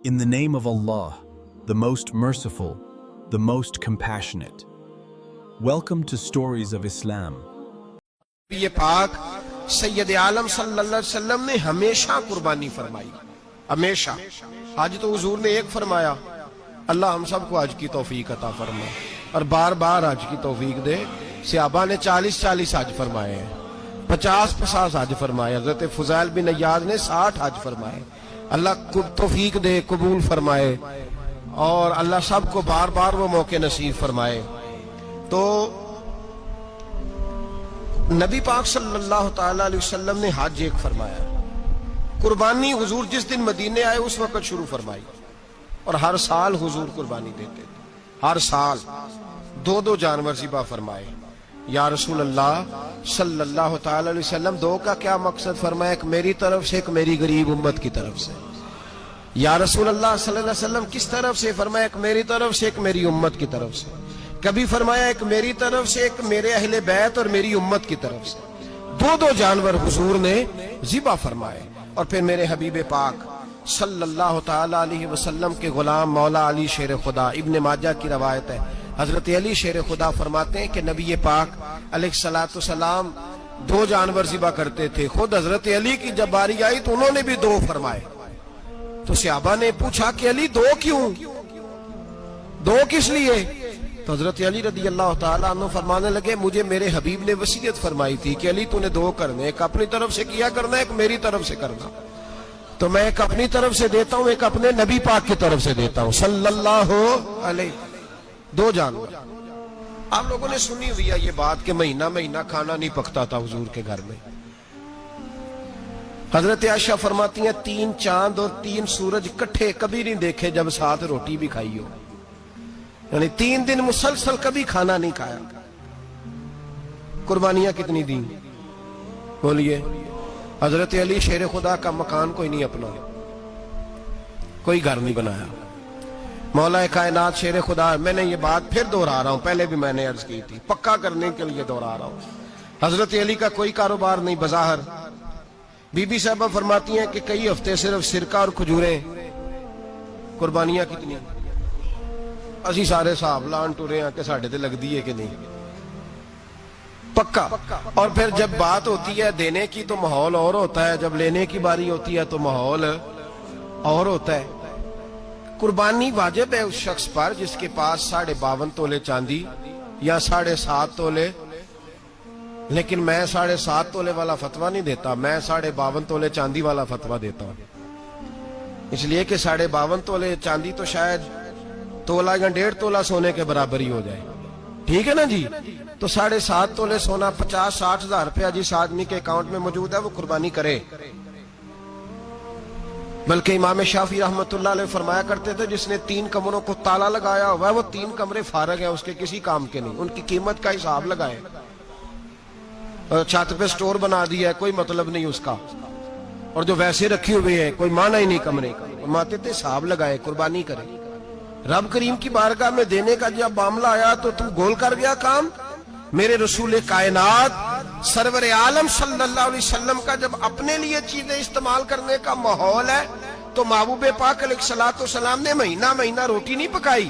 In the name of Allah, the most merciful, the most compassionate. Welcome to Stories of Islam. یہ پاک سید عالم صلی اللہ علیہ وسلم نے ہمیشہ قربانی فرمائی، ہمیشہ۔ آج تو حضور نے ایک فرمایا، اللہ ہم سب کو حج کی توفیق عطا فرمائے اور بار بار حج کی توفیق دے۔ صحابہ نے 40 حج فرمائے ہیں، 50 حج فرمائے، حضرت فضیل بن عیاض نے 60 حج فرمائے۔ اللہ توفیق دے، قبول فرمائے اور اللہ سب کو بار بار وہ موقع نصیب فرمائے۔ تو نبی پاک صلی اللہ تعالی علیہ وسلم نے حج ایک فرمایا، قربانی حضور جس دن مدینے آئے اس وقت شروع فرمائی، اور ہر سال حضور قربانی دیتے تھے، ہر سال 2 جانور ذبح فرمائے۔ یا رسول اللہ صلی اللہ تعالی علیہ وسلم 2 کا کیا مقصد فرمایا؟ ایک میری طرف سے، ایک میری غریب امت کی طرف سے۔ یا رسول اللہ صلی اللہ علیہ وسلم کس طرف سے فرمایا؟ ایک میری طرف سے، ایک میری امت کی طرف سے۔ کبھی فرمایا ایک میری طرف سے، ایک میرے اہل بیت اور میری امت کی طرف سے۔ 2 جانور حضور نے ذبح فرمائے، اور پھر میرے حبیب پاک صلی اللہ تعالی علیہ وسلم کے غلام مولا علی شیر خدا، ابن ماجہ کی روایت ہے، حضرت علی شیر خدا فرماتے ہیں کہ نبی پاک علیہ الصلوۃ والسلام 2 جانور ذبح کرتے تھے۔ خود حضرت علی کی جب باری آئی تو انہوں نے بھی 2 فرمائے۔ تو صحابہ نے پوچھا کہ علی 2 کیوں؟ 2 کس لیے؟ تو حضرت علی رضی اللہ تعالیٰ عنہ فرمانے لگے، مجھے میرے حبیب نے وصیت فرمائی تھی کہ علی تو نے 2 کرنے، ایک اپنی طرف سے کیا کرنا، ایک میری طرف سے کرنا۔ تو میں ایک اپنی طرف سے دیتا ہوں، ایک اپنے نبی پاک کی طرف سے دیتا ہوں صلی اللہ علیہ۔ 2 جانور۔ آپ لوگوں نے سنی ہوئی ہے یہ بات کہ مہینہ کھانا نہیں پکتا تھا حضور کے گھر میں۔ حضرت عائشہ فرماتی ہیں 3 چاند اور 3 سورج کٹھے کبھی نہیں دیکھے جب ساتھ روٹی بھی کھائی ہو، یعنی 3 دن مسلسل کبھی کھانا نہیں کھایا۔ قربانیاں کتنی دیں؟ بولیے۔ حضرت علی شیر خدا کا مکان کوئی نہیں اپنا، کوئی گھر نہیں بنایا۔ مولا کائنات شیر خدا، میں نے یہ بات پھر دہرا رہا ہوں، پہلے بھی میں نے عرض کی تھی، پکا کرنے کے لیے دہرا رہا ہوں۔ حضرت علی کا کوئی کاروبار نہیں بظاہر۔ بی بی صاحبہ فرماتی ہیں کہ کئی ہفتے صرف سرکہ اور کھجوریں۔ قربانیاں کتنی؟ اسی سارے صاحب لان ٹورے ہیں کہ ساڑھے تے لگ دیئے کہ نہیں، پکا۔ اور پھر جب بات ہوتی ہے دینے کی تو ماحول اور ہوتا ہے، جب لینے کی باری ہوتی ہے تو ماحول اور ہوتا ہے۔ قربانی واجب ہے اس شخص پر جس کے پاس 52.5 تولے چاندی یا 7.5 تولے، لیکن میں 7.5 تولے والا فتویٰ نہیں دیتا، میں 52.5 تولے چاندی والا فتویٰ دیتا ہوں، اس لیے کہ 52.5 تولے چاندی تو شاید تولہ یا 1.5 تولہ سونے کے برابر ہی ہو جائے، ٹھیک ہے نا جی؟ تو 7.5 تولے سونا 50-60 ہزار روپیہ جس آدمی کے اکاؤنٹ میں موجود ہے وہ قربانی کرے۔ بلکہ امام شافعی رحمۃ اللہ علیہ فرمایا کرتے تھے جس نے 3 کمروں کو تالا لگایا ہوا ہے وہ 3 کمرے فارغ ہیں، اس کے کسی کام کے نہیں، ان کی قیمت کا حساب لگائے۔ چھت پہ سٹور بنا دیا ہے، کوئی مطلب نہیں اس کا، اور جو ویسے رکھی ہوئے ہیں کوئی معنی ہی نہیں کمرے کا، فرماتے تھے حساب لگائے، قربانی کرے۔ رب کریم کی بارگاہ میں دینے کا جب معاملہ آیا تو تم گول کر گیا کام۔ میرے رسول کائنات سرور عالم صلی اللہ علیہ وسلم کا جب اپنے لیے چیزیں استعمال کرنے کا ماحول ہے تو محبوب پاک علیہ الصلوۃ والسلام نے مہینہ روٹی نہیں پکائی۔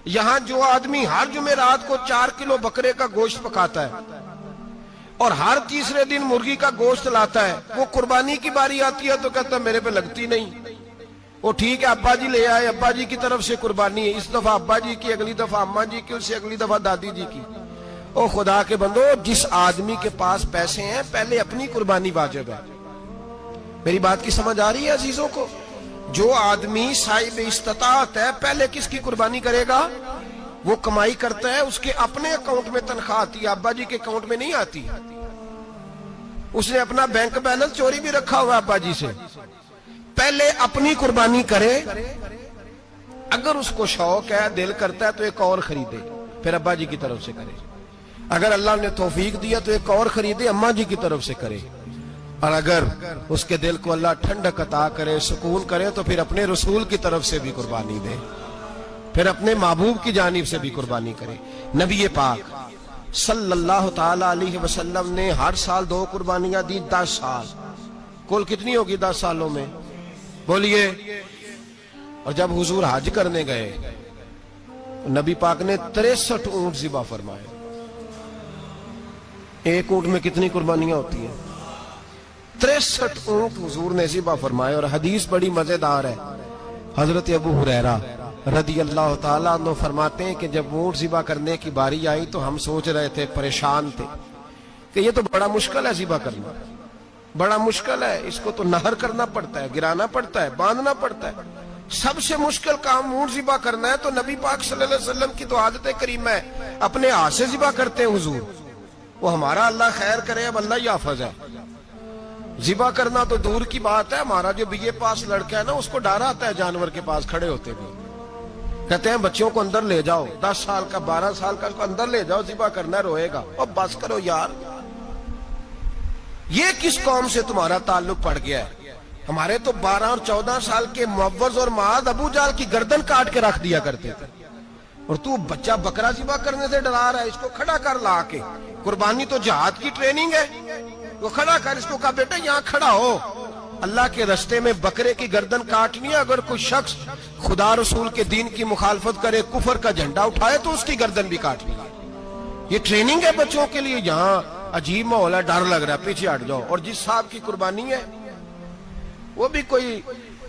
یہاں جو آدمی ہر جمعرات کو 4 کلو بکرے کا گوشت پکاتا ہے اور ہر تیسرے دن مرغی کا گوشت لاتا ہے، وہ قربانی کی باری آتی ہے تو کہتا ہے میرے پہ لگتی نہیں۔ وہ ٹھیک ہے ابا جی لے آئے، ابا جی کی طرف سے قربانی ہے، اس دفعہ ابا جی کی، اگلی دفعہ اماں جی کی، اس سے اگلی دفعہ دادی جی کی۔ او خدا کے بندو، جس آدمی کے پاس پیسے ہیں پہلے اپنی قربانی واجب ہے۔ میری بات کی سمجھ آ رہی ہے عزیزوں کو؟ جو آدمی صاحب استطاعت ہے پہلے کس کی قربانی کرے گا؟ وہ کمائی کرتا ہے، اس کے اپنے اکاؤنٹ میں تنخواہ آتی ہے، ابا جی کے اکاؤنٹ میں نہیں آتی۔ اس نے اپنا بینک بیلنس چوری بھی رکھا ہوا ابا جی سے۔ پہلے اپنی قربانی کرے، اگر اس کو شوق ہے، دل کرتا ہے تو ایک اور خریدے، پھر ابا جی کی طرف سے کرے۔ اگر اللہ نے توفیق دیا تو ایک اور خریدے، اماں جی کی طرف سے کرے۔ اور اگر اس کے دل کو اللہ ٹھنڈک عطا کرے، سکون کرے، تو پھر اپنے رسول کی طرف سے بھی قربانی دے، پھر اپنے محبوب کی جانب سے بھی قربانی کرے۔ نبی پاک صلی اللہ تعالی علیہ وسلم نے ہر سال 2 قربانیاں دی، 10 سال۔ کل کتنی ہوگی 10 سالوں میں؟ بولیے اور جب حضور حج کرنے گئے تو نبی پاک نے 63 اونٹ ذبح فرمائے. ایک اونٹ میں کتنی قربانیاں ہوتی ہیں؟ 63 اونٹ حضور نے ذبح فرمائے. اور حدیث بڑی مزیدار ہے. حضرت ابو ہریرہ رضی اللہ تعالیٰ عنہ فرماتے ہیں کہ جب اونٹ ذبح کرنے کی باری آئی تو ہم سوچ رہے تھے، پریشان تھے کہ یہ تو بڑا مشکل ہے ذبح کرنا، بڑا مشکل ہے، اس کو تو نہر کرنا پڑتا ہے، گرانا پڑتا ہے، باندھنا پڑتا ہے. سب سے مشکل کام اونٹ ذبح کرنا ہے. تو نبی پاک صلی اللہ علیہ وسلم کی تو عادت کریمہ ہے، اپنے ہاتھ سے ذبح کرتے ہیں حضور. وہ ہمارا اللہ خیر کرے، اب اللہ ہی حافظ ہے. ذبح کرنا تو دور کی بات ہے. ہمارا جو بی اے پاس لڑکا ہے نا، اس کو ڈر آتا ہے جانور کے پاس کھڑے ہوتے بھی. کہتے ہیں بچوں کو اندر لے جاؤ، 10 سال کا 12 سال کا، اس کو اندر لے جاؤ، ذبح کرنا، روئے گا. اور بس کرو یار، یہ کس قوم سے تمہارا تعلق پڑ گیا ہے؟ ہمارے تو 12 اور 14 سال کے معوذ اور معاذ ابو جہل کی گردن کاٹ کے رکھ دیا کرتے تھے. اور تو بچہ بکرا ذبح کرنے سے ڈرا رہا ہے. اس کو کھڑا کر لا کے. قربانی تو جہاد کی ٹریننگ ہے. وہ کھڑا کر، اس کو کہا بیٹا یہاں کھڑا ہو، اللہ کے رستے میں بکرے کی گردن کاٹنی ہے. اگر کوئی شخص خدا رسول کے دین کی مخالفت کرے، کفر کا جھنڈا اٹھائے، تو اس کی گردن بھی کاٹنی ہے. یہ ٹریننگ ہے بچوں کے لیے. یہاں عجیب ماحول ہے، ڈر لگ رہا ہے، پیچھے ہٹ جاؤ. اور جس صاحب کی قربانی ہے وہ بھی کوئی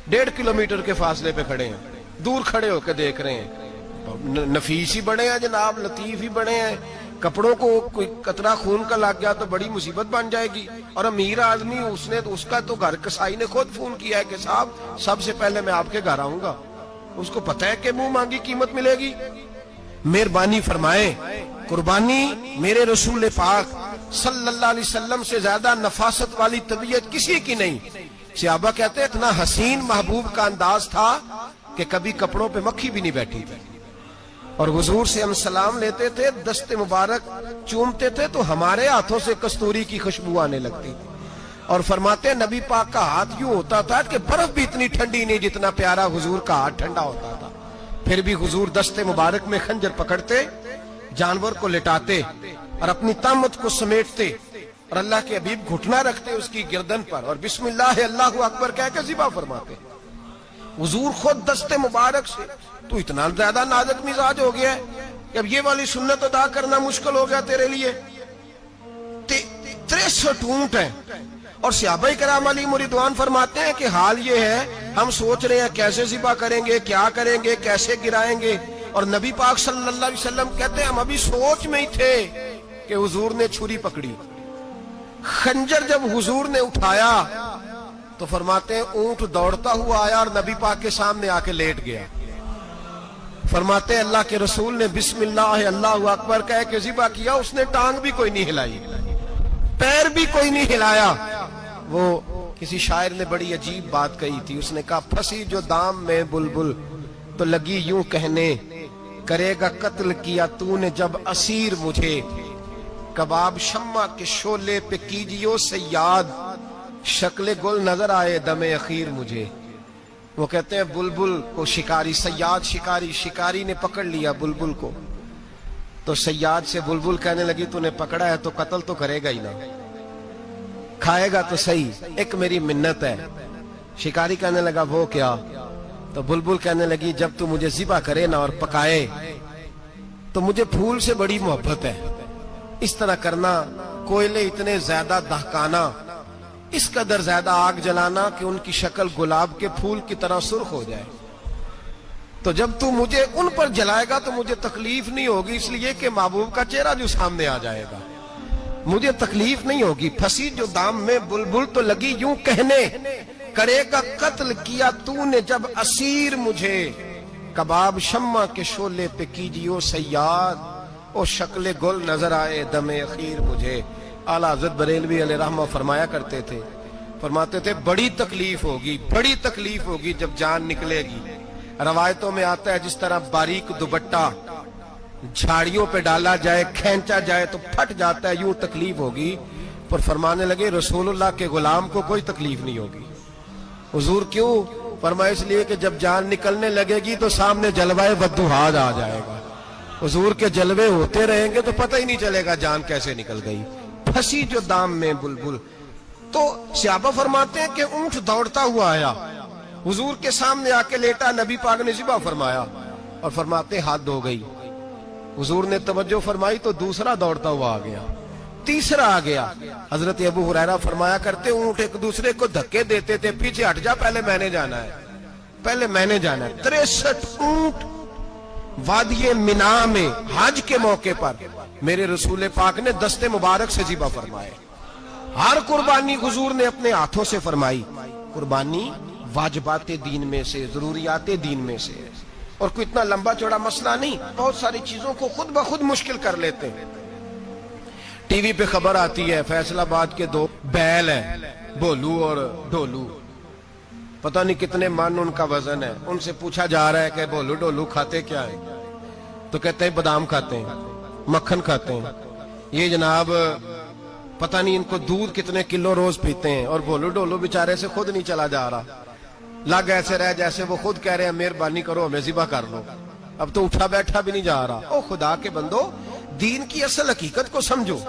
1.5 کلومیٹر کے فاصلے پہ کھڑے ہیں، دور کھڑے ہو کے دیکھ رہے ہیں. نفیس ہی بڑے ہیں جناب، لطیف ہی بڑے ہیں. کپڑوں کو کوئی قطرہ خون کا لگ گیا تو بڑی مصیبت بن جائے گی. اور امیر آدمی، اس کا تو گھر کسائی نے خود فون کیا ہے کہ صاحب سب سے پہلے میں آپ کے گھر آؤں گا. اس کو پتہ ہے کہ منہ مانگی قیمت ملے گی. مہربانی فرمائے، قربانی میرے رسول پاک صلی اللہ علیہ وسلم سے زیادہ نفاست والی طبیعت کسی کی نہیں. صحابہ کہتے ہیں اتنا حسین محبوب کا انداز تھا کہ کبھی کپڑوں پہ مکھی بھی نہیں بیٹھی تھی. اور حضور سے ہم سلام لیتے تھے، دست مبارک چومتے تھے تو ہمارے ہاتھوں سے کستوری کی خوشبو آنے لگتی تھی. اور فرماتے ہیں نبی پاک کا ہاتھ یوں ہوتا تھا کہ برف بھی اتنی ٹھنڈی نہیں جتنا پیارا حضور کا ہاتھ ٹھنڈا ہوتا تھا. پھر بھی حضور دست مبارک میں خنجر پکڑتے، جانور کو لٹاتے اور اپنی طامت کو سمیٹتے، اور اللہ کے حبیب گھٹنا رکھتے اس کی گردن پر، اور بسم اللہ اللہ اکبر کہہ کے ذبح فرماتے. حضور خود دست مبارک سے. تو اتنا زیادہ نازک مزاج ہو گیا ہے کہ اب یہ والی سنت ادا کرنا مشکل ہو گیا تیرے لیے. 63 اونٹ ہیں. اور صحابہ کرام علیہم رضوان فرماتے ہیں کہ حال یہ ہے، ہم سوچ رہے ہیں کیسے ذبح کریں گے، کیا کریں گے، کیسے گرائیں گے. اور نبی پاک صلی اللہ علیہ وسلم کہتے ہیں ہم ابھی سوچ میں ہی تھے کہ حضور نے چھری پکڑی. خنجر جب حضور نے اٹھایا تو فرماتے ہیں اونٹ دوڑتا ہوا آیا اور نبی پاک کے سامنے آ کے لیٹ گیا. فرماتے ہیں اللہ کے رسول نے بسم اللہ اللہ اکبر کہہ کے ذبح کیا. اس نے ٹانگ بھی کوئی نہیں ہلائی، پیر بھی کوئی نہیں ہلایا. وہ کسی شاعر نے بڑی عجیب بات کہی تھی. اس نے کہا پھنسی جو دام میں بلبل تو لگی یوں کہنے، کرے گا قتل کیا تو نے جب اسیر مجھے، کباب شمع کے شولے پہ کیجیو سیاد، شکل گل نظر آئے دم اخیر مجھے. وہ کہتے ہیں بلبل کو شکاری، سیاد شکاری نے پکڑ لیا بلبل کو. تو سیاد سے بلبل کہنے لگی تو نے پکڑا ہے تو قتل تو کرے گا ہی نا، کھائے گا تو صحیح، ایک میری منت ہے. شکاری کہنے لگا وہ کیا؟ تو بلبل کہنے لگی جب تو مجھے ذبح کرے نا اور پکائے تو مجھے پھول سے بڑی محبت ہے. اس طرح کرنا، کوئلے اتنے زیادہ دہکانا، اس قدر زیادہ آگ جلانا کہ ان کی شکل گلاب کے پھول کی طرح سرخ ہو جائے. تو جب تو مجھے ان پر جلائے گا تو مجھے تکلیف نہیں ہوگی، اس لیے کہ محبوب کا چہرہ جو سامنے آ جائے گا مجھے تکلیف نہیں ہوگی. پھنسی جو دام میں بلبل تو لگی یوں کہنے، کرے گا قتل کیا تو نے جب اسیر مجھے، کباب شمع کے شولے پہ کیجیو سیاد، او شکل گل نظر آئے دم اخیر مجھے. اعلیٰ حضرت بریلوی علیہ رحمہ فرمایا کرتے تھے، فرماتے تھے بڑی تکلیف ہوگی جب جان نکلے گی. روایتوں میں آتا ہے جس طرح باریک دوپٹہ جھاڑیوں پہ ڈالا جائے، کھینچا جائے تو پھٹ جاتا ہے، یوں تکلیف ہوگی. پر فرمانے لگے رسول اللہ کے غلام کو کوئی تکلیف نہیں ہوگی. حضور کیوں؟ فرمایا اس لیے کہ جب جان نکلنے لگے گی تو سامنے جلوہ بدوحاد آ جائے گا. حضور کے جلوے ہوتے رہیں گے تو پتہ ہی نہیں چلے گا جان کیسے نکل گئی. پھنسی جو دام میں بلبل. تو صحابہ فرماتے ہیں کہ اونٹ دوڑتا ہوا آیا हुजूर के सामने आके लेटा, नबी पाक ने ज़िबा फरमाया और फरमाते हाथ धो गई। हुजूर ने तवज्जो फरमाई तो दूसरा दौड़ता हुआ आ गया, तीसरा आ गया। हजरत अबू हुरैरा फरमाया करते ऊंट एक दूसरे को धक्के देते थे, पीछे हट जा, पहले मैंने जाना है, पहले मैंने जाना है। 63 ऊंट वादिये मिना में हज के मौके पर मेरे रसूल पाक ने दस्ते मुबारक से ज़िबा फरमाए। हर कुर्बानी हुजूर ने अपने हाथों से फरमाई। कुर्बानी वाजिबाते दीन में से, जरूरियाते दीन में से है, और कोई इतना लंबा चौड़ा मसला नहीं। बहुत सारी चीजों को खुद ब खुद मुश्किल कर लेते हैं। टीवी पे खबर आती है फैसलाबाद के 2 बैल हैं, भोलू और ढोलू, पता नहीं कितने मन उनका वजन है। उनसे पूछा जा रहा है कि भोलू ढोलू खाते क्या है, तो कहते हैं बादाम खाते हैं, मक्खन खाते हैं। ये जनाब पता नहीं इनको दूध कितने किलो रोज पीते हैं, और भोलू ढोलू बेचारे से खुद नहीं चला जा रहा, लग ऐसे रह जैसे वो खुद कह रहे हैं मेहरबानी करो हमें ज़िबा कर लो। अब तो उठा बैठा भी नहीं जा रहा। ओ खुदा के बंदो, दीन की असल हकीकत को समझो।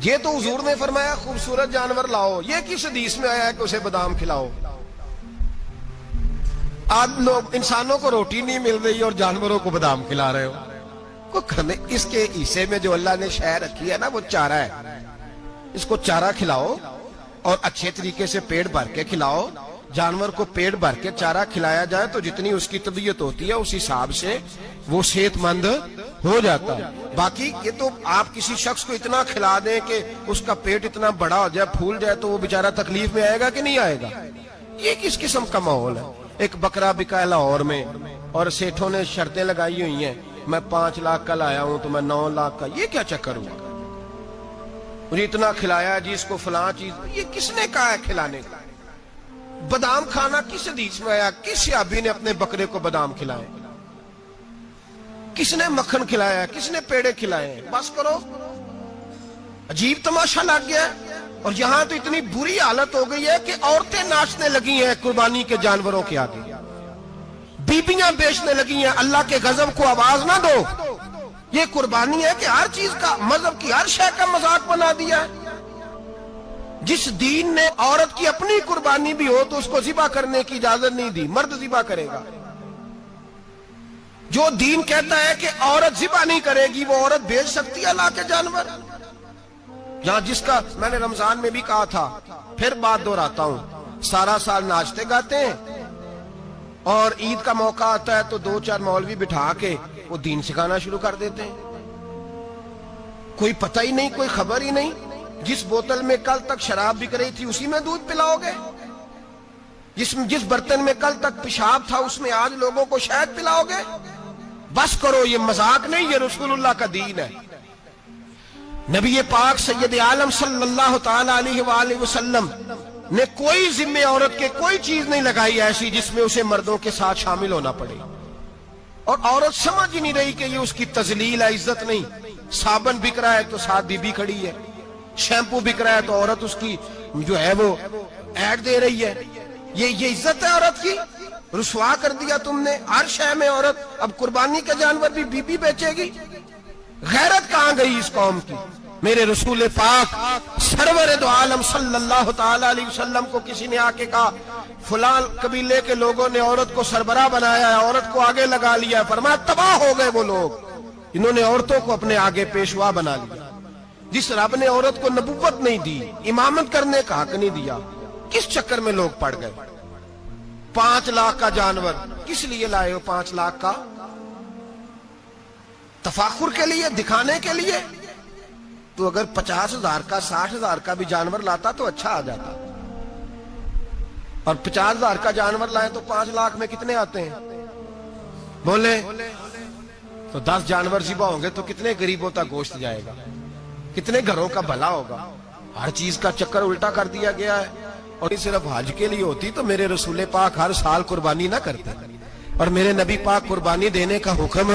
ये तो हुजूर ने फरमाया खूबसूरत जानवर लाओ, ये किस हदीस में आया है कि उसे बादाम खिलाओ? आज लोग इंसानों को रोटी नहीं मिल रही और जानवरों को बादाम खिला रहे हो। को करने इसके हिस्से में जो अल्लाह ने शय रखी है ना, वो चारा है। इसको चारा खिलाओ और अच्छे तरीके से पेट भर के खिलाओ। जानवर को पेट भर के चारा खिलाया जाए तो जितनी उसकी तबीयत होती है उस हिसाब से वो सेहतमंद हो जाता है। बाकी ये तो आप किसी शख्स को इतना खिला दें कि उसका पेट इतना बड़ा हो जाए, फूल जाए, तो वो बेचारा तकलीफ में आएगा कि नहीं आएगा? ये किस किस्म का माहौल है? एक बकरा बिका लाहौर में और सेठों ने शर्तें लगाई हुई हैं, मैं 5 लाख का लाया हूं तो मैं 9 लाख का। ये क्या चक्कर हुआ? मुझे इतना खिलाया जी, इसको फलां चीज, ये किसने कहा है खिलाने का? बादाम खाना किस हदीस में आया? किस सहाबी ने अपने बकरे को बादाम खिलाए? किसने मक्खन खिलाया? किसने पेड़े खिलाए? बस करो, अजीब तमाशा लग गया। और यहां तो इतनी बुरी हालत हो गई है कि औरतें नाचने लगी हैं कुर्बानी के जानवरों के आगे, बीबियां बेचने लगी हैं। अल्लाह के गजब को आवाज ना दो। ये कुर्बानी है कि हर चीज का, मजहब की हर शय का मजाक बना दिया है। जिस दीन ने औरत की अपनी कुर्बानी भी हो तो उसको ज़िबा करने की इजाजत नहीं दी, मर्द ज़िबा करेगा। जो दीन कहता है कि औरत ज़िबा नहीं करेगी, वो औरत बेच सकती है अल्लाह के जानवर। जहां जिसका मैंने रमजान में भी कहा था, फिर बात दोहराता हूं, सारा साल नाचते गाते हैं और ईद का मौका आता है तो 2-4 मौलवी बिठा के वो दीन सिखाना शुरू कर देते हैं। कोई पता ही नहीं, कोई खबर ही नहीं। जिस बोतल में कल तक शराब बिक रही थी उसी में दूध पिलाओगे? जिस बर्तन में कल तक पेशाब था उसमें आज लोगों को शहद पिलाओगे? बस करो, ये मजाक नहीं, ये रसूलुल्लाह का दीन है। नबी पाक सैयद आलम सल्लल्लाहु ताला अलैहि वसल्लम ने कोई जिम्मे औरत के कोई चीज नहीं लगाई ऐसी जिसमें उसे मर्दों के साथ शामिल होना पड़े। और औरत समझ ही नहीं रही कि ये उसकी तजलील है, इज्जत नहीं। साबन बिक रहा है तो साथ बीबी खड़ी है, शैम्पू बिक रहा है तो औरत उसकी जो है वो ऐड दे रही है। ये इज्जत है औरत की? रुसवा कर दिया तुमने हर शय में औरत। अब कुर्बानी के जानवर भी बीबी बेचेगी? गैरत कहां गई इस कौम की? मेरे रसूल पाक सरवर दो आलम सल्लल्लाहु ताला अलैहि वसल्लम को किसी ने आके कहा फलां कबीले के लोगों ने औरत को सरबराह बनाया है, औरत को आगे लगा लिया। फरमाया तबाह हो गए वो लोग, इन्होंने औरतों को अपने आगे पेशवा बना लिया। जिस रब ने औरत को नबुव्वत नहीं दी, इमामत करने का हक नहीं दिया, किस चक्कर में लोग पड़ गए? 5 लाख का जानवर किस लिए लाए हो? 5 लाख का तफाखुर के लिए, दिखाने के लिए? तो अगर 50,000 का 60,000 का भी जानवर लाता तो अच्छा आ जाता। और 50,000 का जानवर लाए तो 5 लाख में कितने आते हैं? बोले तो 10 जानवर ज़िबा होंगे तो कितने गरीबों तक गोश्त जाएगा, कितने घरों का भला होगा। हर चीज का चक्कर उल्टा कर दिया गया है। और सिर्फ हज के लिए होती तो मेरे रसूल पाक हर साल कुर्बानी ना करते। और मेरे नबी पाक कुर्बानी देने का हुक्म।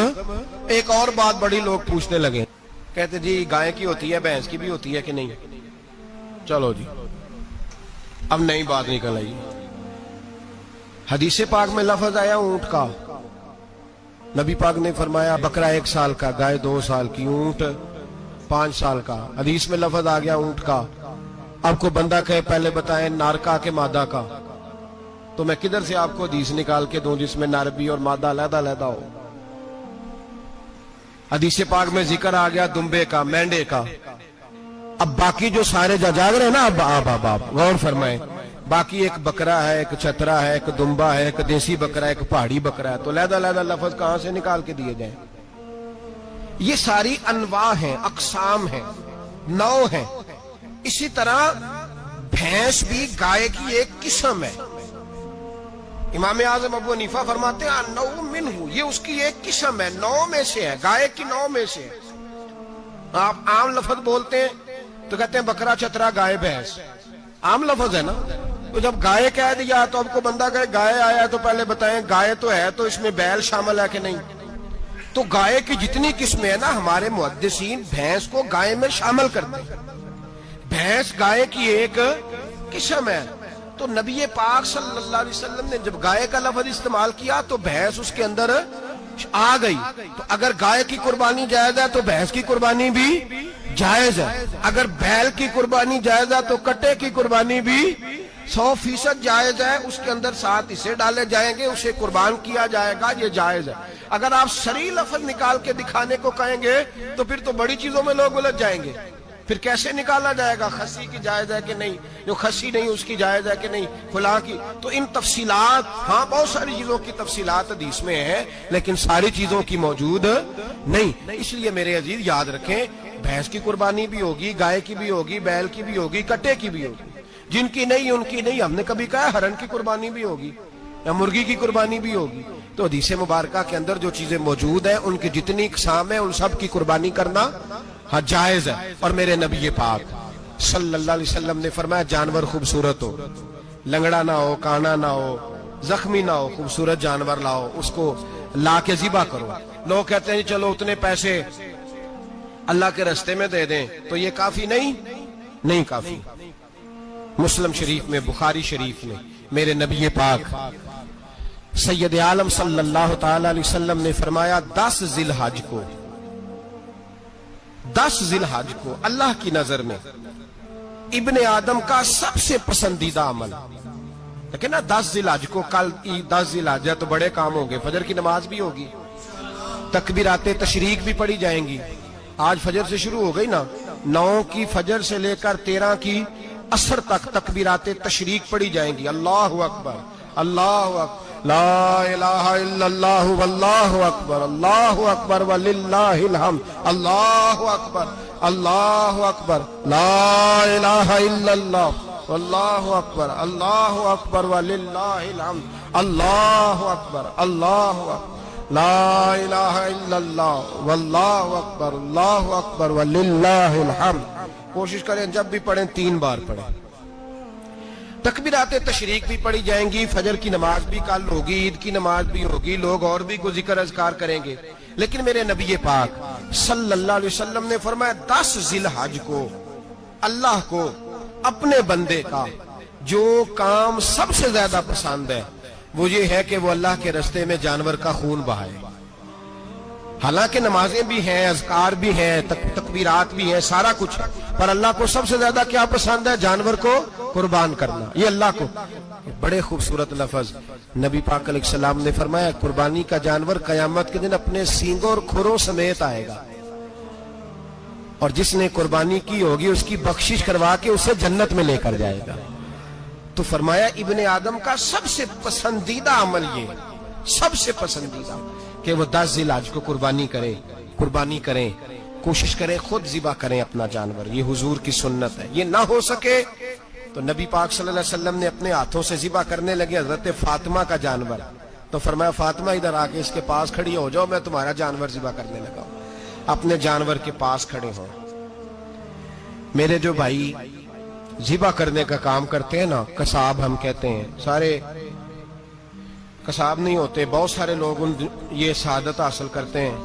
एक और बात बड़ी लोग पूछने लगे, कहते जी गाय की होती है, भैंस की भी होती है कि नहीं? चलो जी, अब नई बात निकल आई। हदीस पाक में लफ्ज आया ऊंट का। नबी पाक ने फरमाया बकरा 1 साल का, गाय 2 साल की, ऊंट 5 साल का। हदीस में लफ्ज आ गया ऊंट का। अब को बंदा कहे पहले बताएं नारका के मादा का, تو میں کدھر سے آپ کو حدیث نکال کے دوں جس میں نربی اور مادہ علیحدہ علیحدہ ہو؟ حدیث پاک میں ذکر آ گیا دمبے کا، مینڈے کا. اب باقی جو سارے جا رہے ہیں نا، اب غور فرمائیں، باقی ایک بکرا ہے، ایک چترا ہے، ایک دمبا ہے، ایک دیسی بکرا ہے، ایک پہاڑی بکرا ہے، تو علیحدہ علیحدہ لفظ کہاں سے نکال کے دیے جائیں؟ یہ ساری انواع ہیں، اقسام ہیں، نوع ہیں. اسی طرح بھینس بھی گائے کی ایک قسم ہے. امام اعظم ابو حنیفہ فرماتے ہیں نوع منہ، یہ اس کی ایک قسم ہے، نوع میں سے ہے، گائے کی نوع میں سے. آپ عام لفظ بولتے ہیں تو کہتے ہیں بکرا چترا گائے بھینس، عام لفظ ہے نا. تو جب گائے کہہ دیا تو اب کو بندہ کہے گائے آیا تو پہلے بتائیں گائے تو ہے تو اس میں بیل شامل ہے کہ نہیں؟ تو گائے کی جتنی قسمیں ہیں نا، ہمارے محدثین بھینس کو گائے میں شامل کرتے ہیں. بھینس گائے کی ایک قسم ہے. تو نبی پاک صلی اللہ علیہ وسلم نے جب گائے کا لفظ استعمال کیا تو بھینس اس کے اندر آ گئی. تو اگر گائے کی قربانی جائز ہے تو بھینس کی قربانی بھی جائز ہے. اگر بیل کی قربانی جائز ہے تو کٹے کی قربانی بھی 100% جائز ہے. اس کے اندر 7 حصے ڈالے جائیں گے، اسے قربان کیا جائے گا، یہ جائز ہے. اگر آپ صریح لفظ نکال کے دکھانے کو کہیں گے تو پھر تو بڑی چیزوں میں لوگ الجھ جائیں گے. پھر کیسے نکالا جائے گا خسی کی جائز ہے کہ نہیں، جو خسی نہیں اس کی جائز ہے کہ نہیں، فلاں کی. تو ان تفصیلات، ہاں بہت ساری چیزوں کی تفصیلات حدیث میں ہیں لیکن ساری چیزوں کی موجود نہیں. اس لیے میرے عزیز یاد رکھیں، بھینس کی قربانی بھی ہوگی، گائے کی بھی ہوگی، بیل کی بھی ہوگی، کٹے کی بھی ہوگی. جن کی نہیں ان کی نہیں. ہم نے کبھی کہا ہرن کی قربانی بھی ہوگی یا مرغی کی قربانی بھی ہوگی. تو حدیث مبارکہ کے اندر جو چیزیں موجود ہیں ان کی جتنی اقسام ہیں ان سب کی قربانی کرنا ہاں جائز ہے. اور میرے نبی پاک صلی اللہ علیہ وسلم نے فرمایا جانور خوبصورت ہو، لنگڑا نہ ہو، کانا نہ ہو، زخمی نہ ہو، خوبصورت جانور لاؤ، اس کو لا کے ذبح کرو. لوگ کہتے ہیں چلو اتنے پیسے اللہ کے رستے میں دے دیں، تو یہ کافی نہیں کافی. مسلم شریف میں، بخاری شریف میں میرے نبی پاک سید عالم صلی اللہ تعالی علیہ وسلم نے فرمایا 10 ذی الحج کو اللہ کی نظر میں ابن آدم کا سب سے پسندیدہ عمل. لیکن نا 10 ذی الحج کو، کل 10 ذی الحج ہے تو بڑے کام ہوں گے. فجر کی نماز بھی ہوگی، تکبیرات تشریق بھی پڑھی جائیں گی. آج فجر سے شروع ہو گئی نا، 9 کی فجر سے لے کر 13 کی عصر تک تکبیرات تشریق پڑھی جائیں گی. اللہ اکبر، اللہ اکبر، لا الہ الا اللہ واللہ اکبر، اللہ اکبر وللہ الحمد، اللہ اکبر، اللہ اکبر، لا الہ الا اللہ واللہ اکبر، اللہ اکبر وللہ الحمد، اللہ اکبر، اللہ اکبر، لا الہ الا اللہ واللہ اکبر، اللہ اکبر وللہ الحمد. کوشش کریں جب بھی پڑھیں 3 بار پڑھیں. تکبیرات تشریق بھی پڑھی جائیں گی، فجر کی نماز بھی کل ہوگی، عید کی نماز بھی ہوگی، لوگ اور بھی کوئی ذکر اذکار کریں گے. لیکن میرے نبی پاک صلی اللہ علیہ وسلم نے فرمایا 10 ذی الحج کو اللہ کو اپنے بندے کا جو کام سب سے زیادہ پسند ہے وہ یہ ہے کہ وہ اللہ کے رستے میں جانور کا خون بہائے. حالانکہ نمازیں بھی ہیں، اذکار بھی ہیں، تکبیرات بھی ہیں، سارا کچھ ہے، پر اللہ کو سب سے زیادہ کیا پسند ہے؟ جانور کو قربان کرنا. یہ اللہ کو بڑے خوبصورت لفظ نبی پاک علیہ السلام نے فرمایا قربانی کا جانور قیامت کے دن اپنے سینگوں اور کھروں سمیت آئے گا، اور جس نے قربانی کی ہوگی اس کی بخشش کروا کے اسے جنت میں لے کر جائے گا. تو فرمایا ابن آدم کا سب سے پسندیدہ عمل یہ، سب سے پسندیدہ، کہ وہ 10 ذی الحج کو قربانی کریں، کوشش کریں خود ذبح کریں اپنا جانور. یہ حضور کی سنت ہے. یہ نہ ہو سکے تو نبی پاک صلی اللہ علیہ وسلم نے اپنے ہاتھوں سے ذبح کرنے لگے حضرت فاطمہ کا جانور. تو فرمایا فاطمہ ادھر آ کے اس کے پاس کھڑی ہو جاؤ، میں تمہارا جانور ذبح کرنے لگا ہوں. اپنے جانور کے پاس کھڑے ہوں. میرے جو بھائی ذبح کرنے کا کام کرتے ہیں نا، قصاب ہم کہتے ہیں، سارے قصاب نہیں ہوتے، بہت سارے لوگ یہ سعادت حاصل کرتے ہیں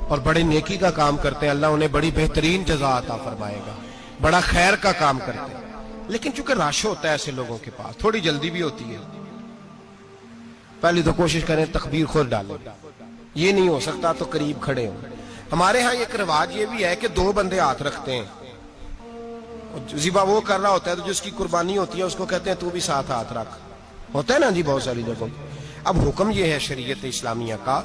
اور بڑے نیکی کا کام کرتے ہیں. اللہ انہیں بڑی بہترین جزا عطا فرمائے گا، بڑا خیر کا کام کرتے ہیں. لیکن چونکہ رش ہوتا ہے ایسے لوگوں کے پاس، تھوڑی جلدی بھی ہوتی ہے. پہلی تو کوشش کریں تکبیر خود ڈالیں، یہ نہیں ہو سکتا تو قریب کھڑے ہوں. ہمارے ہاں ایک رواج یہ بھی ہے کہ 2 بندے ہاتھ رکھتے ہیں. ذبح وہ کر رہا ہوتا ہے تو جس کی قربانی ہوتی ہے اس کو کہتے ہیں تو بھی ساتھ ہاتھ رکھ. होता है ना जी बहुत सारी जगहों। अब हुक्म ये है शरीयत इस्लामिया का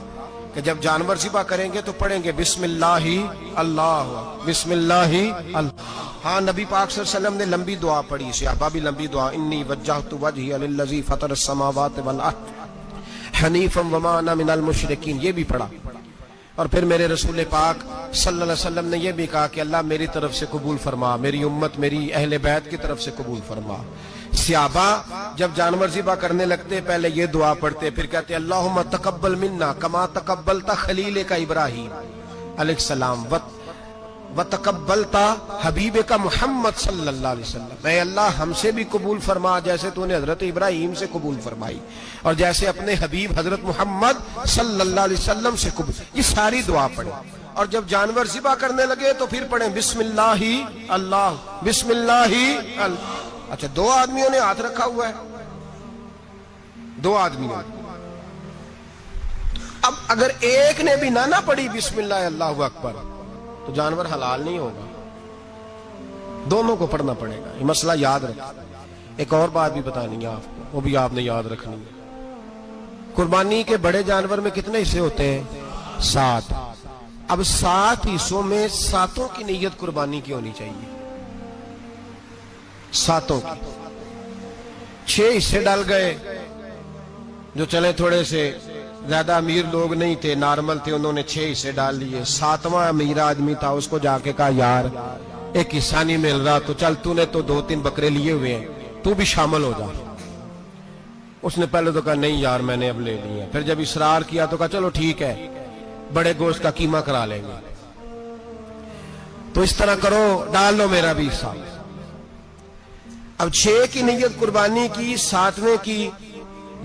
कि जब जानवर ज़िबा करेंगे तो पढ़ेंगे बिस्मिल्लाहि अल्लाह, बिस्मिल्लाहि अल्लाह। हाँ, नबी पाक सल्लल्लाहु अलैहि वसल्लम ने लंबी दुआ पढ़ी, सहाबा भी लंबी दुआ, इन्नी वज्जहतु वजहिया लिल्लज़ी फतरस समावाति वल अर्द हनीफम वमा अना मिनल मुशरिकीन, ये भी पढ़ा। और फिर मेरे रसूल पाक सल्लल्लाहु अलैहि वसल्लम ने यह भी कहा कि अल्लाह मेरी तरफ से कबूल फरमा, मेरी उम्मत मेरी अहले बैत की तरफ से कबूल फरमा। सहाबा जब जानवर ज़िबा करने लगते पहले ये दुआ पढ़ते, फिर कहते अल्लाहुम्मा तकब्बल मिन्ना कमा तकब्बलता खलील का इब्राहीम अलैहिस्सलाम व तकब्बलता हबीब का मोहम्मद सल्लल्लाहु अलैहि वसल्लम, ऐ अल्लाह हमसे भी कबूल फरमा जैसे तूने हजरत इब्राहीम से कबूल फरमाई और जैसे अपने हबीब हजरत मोहम्मद सल्लल्लाहु अलैहि वसल्लम से कबूल। ये सारी दुआ पढ़े और जब जानवर ज़िबा करने लगे तो फिर पढ़े बिस्मिल्लाहि अल्लाह, बिस्मिल्लाहि अल्लाह। अच्छा, दो आदमियों ने हाथ रखा हुआ है, दो आदमियों। अब अगर एक ने भी ना पढ़ी बिस्मिल्लाह अल्लाहु अकबर तो जानवर हलाल नहीं होगा, दोनों को पढ़ना पड़ेगा। ये मसला याद रखें। एक और बात भी बतानी है आपको, वो भी आपने याद रखनी है। कुर्बानी के बड़े जानवर में कितने हिस्से होते हैं? 7। अब 7 हिस्सों में 7 की नीयत कुर्बानी की होनी चाहिए, 7 की। 6 हिस्से डाल गए, जो चले थोड़े से ज्यादा अमीर लोग नहीं थे, नॉर्मल थे, उन्होंने 6 हिस्से डाल लिए। 7वां अमीर आदमी था, उसको जाके कहा यार एक हिस्सा नहीं मिल रहा, तो चल तूने तो 2-3 बकरे लिए हुए हैं, तू भी शामिल हो जा। उसने पहले तो कहा नहीं यार मैंने अब ले लिए। फिर जब इसरार किया तो कहा चलो ठीक है, बड़े गोश्त का कीमा करा लेंगे। तो इस तरह करो, डाल लो मेरा भी हिस्सा। अब 6 की नीयत कुर्बानी की, 7वें की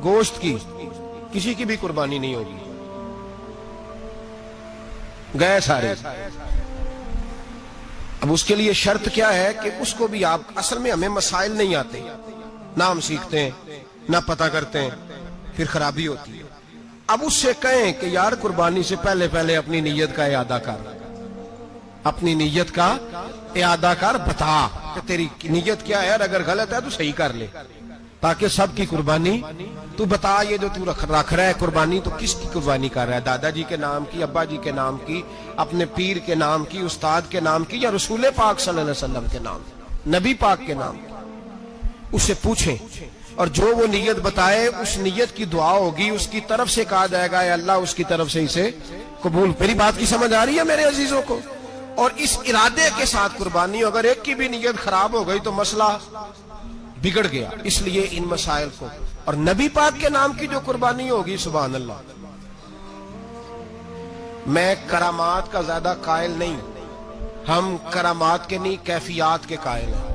गोश्त की, किसी की भी कुर्बानी नहीं होगी, गए सारे। अब उसके लिए शर्त क्या है कि उसको भी आप, असल में हमें मसाइल नहीं आते, ना हम सीखते हैं ना पता करते हैं, फिर खराबी होती है। अब उससे कहें कि यार कुर्बानी से पहले पहले अपनी नीयत का इरादा कर, अपनी नीयत का इरादा कर, बता कि तेरी नीयत क्या है, अगर गलत है तो सही कर ले, ताकि सबकी कुर्बानी तू बता। ये जो तू रख रहा है कुर्बानी, तो किसकी कुर्बानी कर रहा है? दादाजी के नाम की, अब्बा जी के नाम की, अपने पीर के नाम की, उस्ताद के नाम की, या रसूल पाक सल्लल्लाहु अलैहि वसल्लम के नाम, नबी पाक के नाम की? उससे पूछें और जो वो नीयत बताए उस नीयत की दुआ होगी, उसकी तरफ से कहा जाएगा अल्लाह उसकी तरफ से इसे कबूल। मेरी बात की समझ आ रही है मेरे अजीजों को? और इस इरादे के साथ कुर्बानी, अगर एक की भी नीयत खराब हो गई तो मसला बिगड़ गया। इसलिए इन मसाइल को, और नबी पाक के नाम की जो कुर्बानी होगी, सुभान अल्लाह। मैं करामात का ज्यादा कायल नहीं, हम करामात के नहीं कैफियत के कायल हैं,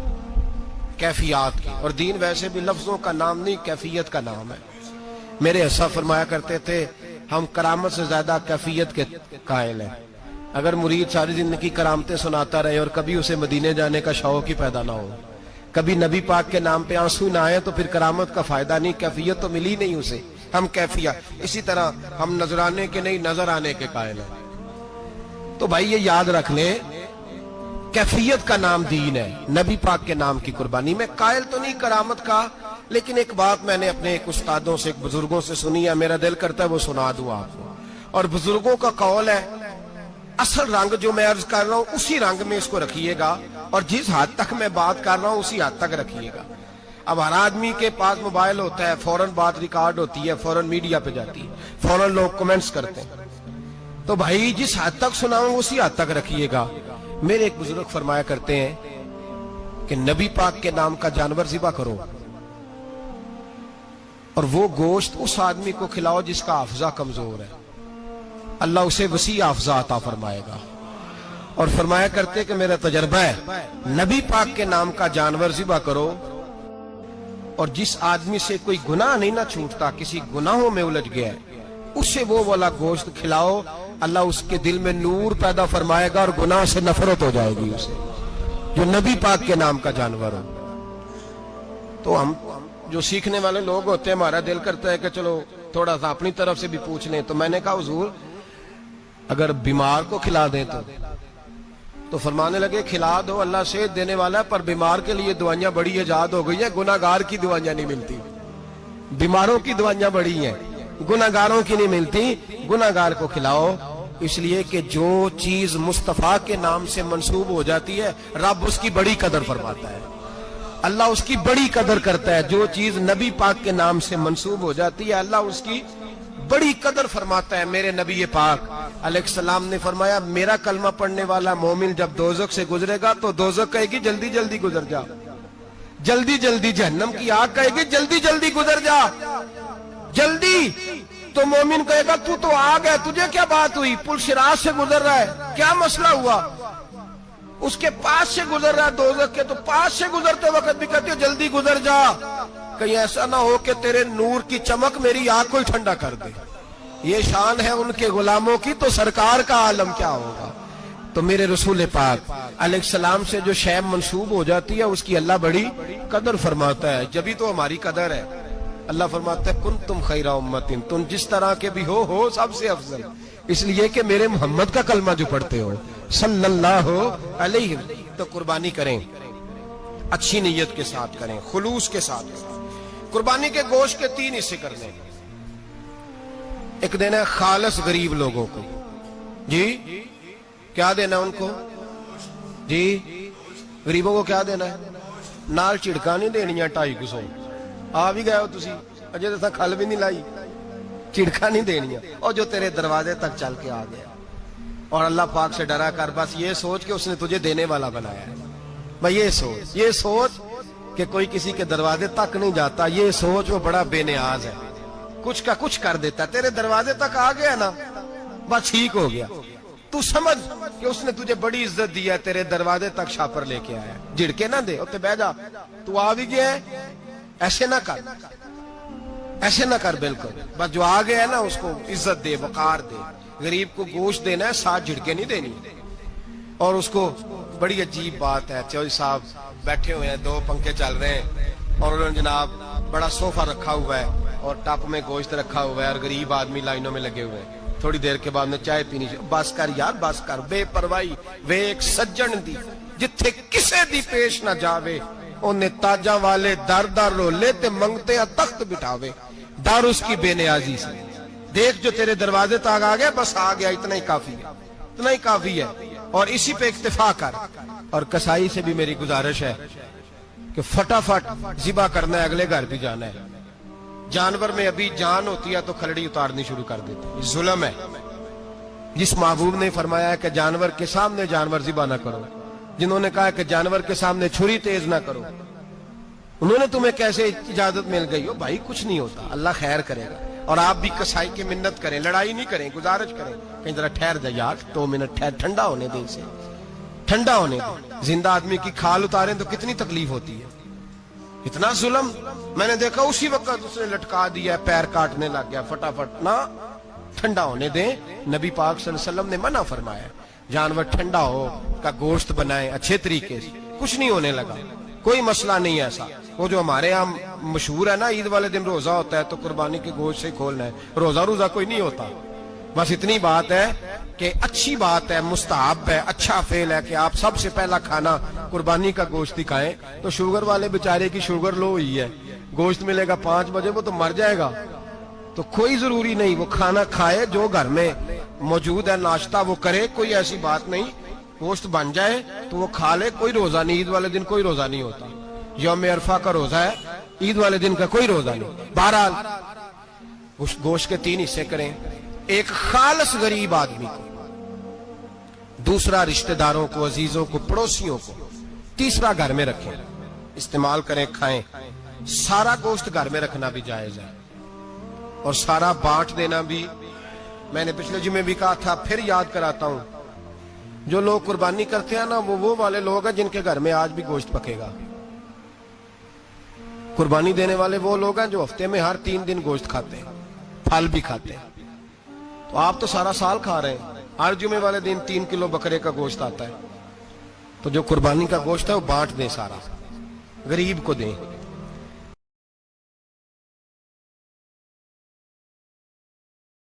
कैफियत की। और दीन वैसे भी लफ्जों का नाम नहीं, कैफियत का नाम है। मेरे हस्सा फरमाया करते थे हम करामत से ज्यादा कैफियत के कायल हैं। अगर मुरीद सारी जिंदगी करामतें सुनाता रहे और कभी उसे मदीने जाने का शौक ही पैदा ना हो, कभी नबी पाक के नाम पे आंसू ना आए, तो फिर करामत का फायदा नहीं, कैफियत तो मिली नहीं उसे। हम कैफिया, इसी तरह हम नजराने के नहीं नजर आने के कायल हैं। तो भाई ये याद रख ले, कैफियत का नाम दीन है, नबी पाक के नाम की कुर्बानी। में कायल तो नहीं करामत का, लेकिन एक बात मैंने अपने एक उस्तादों से, एक बुजुर्गों से सुनी है, मेरा दिल करता है वो सुना दूं आपको। और बुजुर्गों का कौल है, असल रंग जो मैं अर्ज कर रहा हूं उसी रंग में इसको रखिएगा, और जिस हद तक मैं बात कर रहा हूं उसी हद तक रखिएगा। अब हर आदमी के पास मोबाइल होता है, फौरन बात रिकॉर्ड होती है, फौरन मीडिया पे जाती है, फौरन लोग कमेंट्स करते हैं। तो भाई जिस हद तक सुनाऊं उसी हद तक रखिएगा। मेरे एक बुजुर्ग फरमाया करते हैं कि नबी पाक के नाम का जानवर ज़िबा करो और वो गोश्त उस आदमी को खिलाओ जिसका हाफजा कमजोर है, अल्लाह उसे वसी हाफजा अता फरमाएगा। और फरमाया करते कि मेरा तजर्बा है, नबी पाक के नाम का जानवर ज़िबा करो और जिस आदमी से कोई गुनाह नहीं ना छूटता, किसी गुनाहों में उलझ गया है, उसे वो वाला गोश्त खिलाओ, अल्लाह उसके दिल में नूर पैदा फरमाएगा और गुनाह से नफरत हो जाएगी उसे, जो नबी पाक के नाम का जानवर हो। तो हम जो सीखने वाले लोग होते हैं, हमारा दिल करता है कि चलो थोड़ा सा अपनी तरफ से भी पूछ लें। तो मैंने कहा हुजूर अगर बीमार को खिला दें तो फरमाने लगे खिला दो, अल्लाह सेहत देने वाला है, पर बीमार के लिए दवाइयां बड़ी इजाद हो गई है, गुनाहगार की दवाइयां नहीं मिलती। बीमारों की दवाइयां बड़ी हैं, गुनाहगारों की नहीं मिलती। गुनाहगार को खिलाओ, इसलिए कि जो चीज मुस्तफा के नाम से मंसूब हो जाती है रब उसकी बड़ी कदर फरमाता है, अल्लाह उसकी बड़ी कदर करता है। जो चीज नबी पाक के नाम से मंसूब हो जाती है अल्लाह उसकी बड़ी कदर फरमाता है। मेरे नबी पाक अलैहिस्सलाम ने फरमाया, मेरा कलमा पढ़ने वाला मोमिन जब दोजख से गुजरेगा तो दोजख कहेगी जल्दी जल्दी गुजर जा, जल्दी जल्दी। जहन्नम की आग कहेगी जल्दी जल्दी गुजर जा, जल्दी। तो मोमिन कहेगा तू तो आ गया, तुझे क्या बात हुई, पुल सिराज से गुजर रहा है, क्या मसला हुआ। उसके पास से गुजर रहा है दोजख के, तो पास से गुजरते वक्त भी कहते हो जल्दी गुजर जा, कहीं ऐसा ना हो कि तेरे नूर की चमक मेरी आंख को ही ठंडा कर दे। ये शान है उनके गुलामों की, तो सरकार का आलम क्या होगा। तो मेरे रसूल पाक अलैहिस्सलाम से जो शय मंसूब हो जाती है उसकी अल्लाह बड़ी कदर फरमाता है, जभी तो हमारी कदर है। अल्लाह फरमाता है कुन तुम खैरा उम्मतिन, तुम जिस तरह के भी हो सबसे अफजल, इसलिए कि मेरे मोहम्मद का कलमा जो पढ़ते हो सल्लल्लाहु अलैहि। तो कुर्बानी करें, अच्छी नीयत के साथ करें, खुलूस के साथ करें। कुर्बानी के गोश्त के 3 हिस्से करने। एक देना है खालस गरीब लोगों को, जी क्या देना उनको, जी गरीबों को क्या देना है, नाल झिड़का नहीं देनिया 250 आ भी गए हो तुसी, अजे तो खल भी नहीं लाई, झिड़का नहीं देनिया, और जो तेरे दरवाजे तक चल के आ गया। और अल्लाह पाक से डरा कर, बस ये सोच के उसने तुझे देने वाला बनाया है। भाई ये सोच कि कोई किसी के दरवाजे तक नहीं जाता, ये सोच वो बड़ा बेनियाज है, कुछ का कुछ कर देता। तेरे दरवाजे तक आ गया ना, बस ठीक हो गया। तू समझ कि उसने तुझे बड़ी इज्जत दी है, तेरे दरवाजे तक छापर लेके आया, झिड़के ना दे, उत्ते बह जा, तू आ भी गया है, ऐसे ना कर, ऐसे ना कर बिल्कुल। बस जो आ गया है ना उसको इज्जत दे, वकार दे। गरीब को गोश्त देना है, साथ झिड़के नहीं देनी। और उसको बड़ी अजीब बात है, चौधरी साहब बैठे हुए हैं, 2 पंखे चल रहे हैं और उन्होंने जनाब बड़ा सोफा रखा हुआ है और टप में गोश्त रखा हुआ है और गरीब आदमी लाइनों में लगे हुए हैं। थोड़ी देर के बाद में चाय पीनी चाहिए। बस कर यार, बस कर, बेपरवाही वे एक सज्जन दी जिथे किसे दी पेश ना जावे, उन्हें ताजा वाले दर दर रोले ते मंगते तख्त बिठावे। डर उसकी बेनियाजी से, देख जो तेरे दरवाजे तक आ गया, बस आ गया, इतना ही काफी है, इतना ही काफी है, और इसी पे इक्तिफा कर। और कसाई से भी मेरी गुजारिश है कि फटाफट जिबा करना है, अगले घर भी जाना है। जानवर में अभी जान होती है तो खलड़ी उतारनी शुरू कर देते हैं, जुल्म है। जिस महबूब ने फरमाया है कि जानवर के सामने जानवर जिबा ना करो, जिन्होंने कहा कि जानवर के सामने छुरी तेज ना करो, उन्होंने तुम्हें कैसे इजाजत मिल गई हो। भाई कुछ नहीं होता, अल्लाह खैर करेगा। और आप भी कसाई की मिन्नत करें, लड़ाई नहीं करें, गुजारिश करें, कहीं जरा ठहर जा यार, 2 मिनट ठहर, ठंडा होने दे इसे, ठंडा होने दे। जिंदा आदमी की खाल उतारें तो कितनी तकलीफ होती है। इतना जुल्म मैंने देखा, उसी वक्त उसने लटका दिया, पैर काटने लग गया, फटाफट ना, ठंडा होने दे। नबी पाक सल्लल्लाहु अलैहि वसल्लम ने मना फरमाया, जानवर ठंडा हो का गोश्त बनाए अच्छे तरीके से, कुछ नहीं होने लगा, कोई मसला नहीं है ऐसा। वो जो हमारे यहाँ मशहूर है ना, ईद वाले दिन रोजा होता है तो कुर्बानी के गोश्त से खोलना है, रोजा कोई नहीं होता। बस इतनी बात है कि अच्छी बात है, मुस्तहब है, अच्छा फेल है कि आप सबसे पहला खाना कुर्बानी का गोश्त ही खाएं। तो शुगर वाले बेचारे की शुगर लो हुई है, गोश्त मिलेगा 5 बजे, वो तो मर जाएगा। तो कोई जरूरी नहीं, वो खाना खाए जो घर में मौजूद है, नाश्ता वो करे, कोई ऐसी बात नहीं। गोश्त बन जाए तो वो खा ले, कोई रोजा नहीं। ईद वाले दिन कोई रोजा नहीं होता, यौम अरफा का रोजा है, ईद वाले दिन का कोई रोजा नहीं। बहरहाल उस गोश्त के 3 हिस्से करें, एक खालस गरीब आदमी को, दूसरा रिश्तेदारों को, अजीजों को, पड़ोसियों को, तीसरा घर में रखें, इस्तेमाल करें, खाएं। सारा गोश्त घर में रखना भी जायज है और सारा बांट देना भी। मैंने पिछले जुमे भी कहा था, फिर याद कराता हूं, जो लोग कुर्बानी करते हैं ना, वो वाले लोग हैं जिनके घर में आज भी गोश्त पकेगा। कुर्बानी देने वाले वो लोग हैं जो हफ्ते में हर 3 दिन गोश्त खाते हैं, फल भी खाते हैं। तो आप तो सारा साल खा रहे हैं, हर जुमे वाले दिन 3 किलो बकरे का गोश्त आता है। तो जो कुर्बानी का गोश्त है वो बांट दें, सारा गरीब को दें।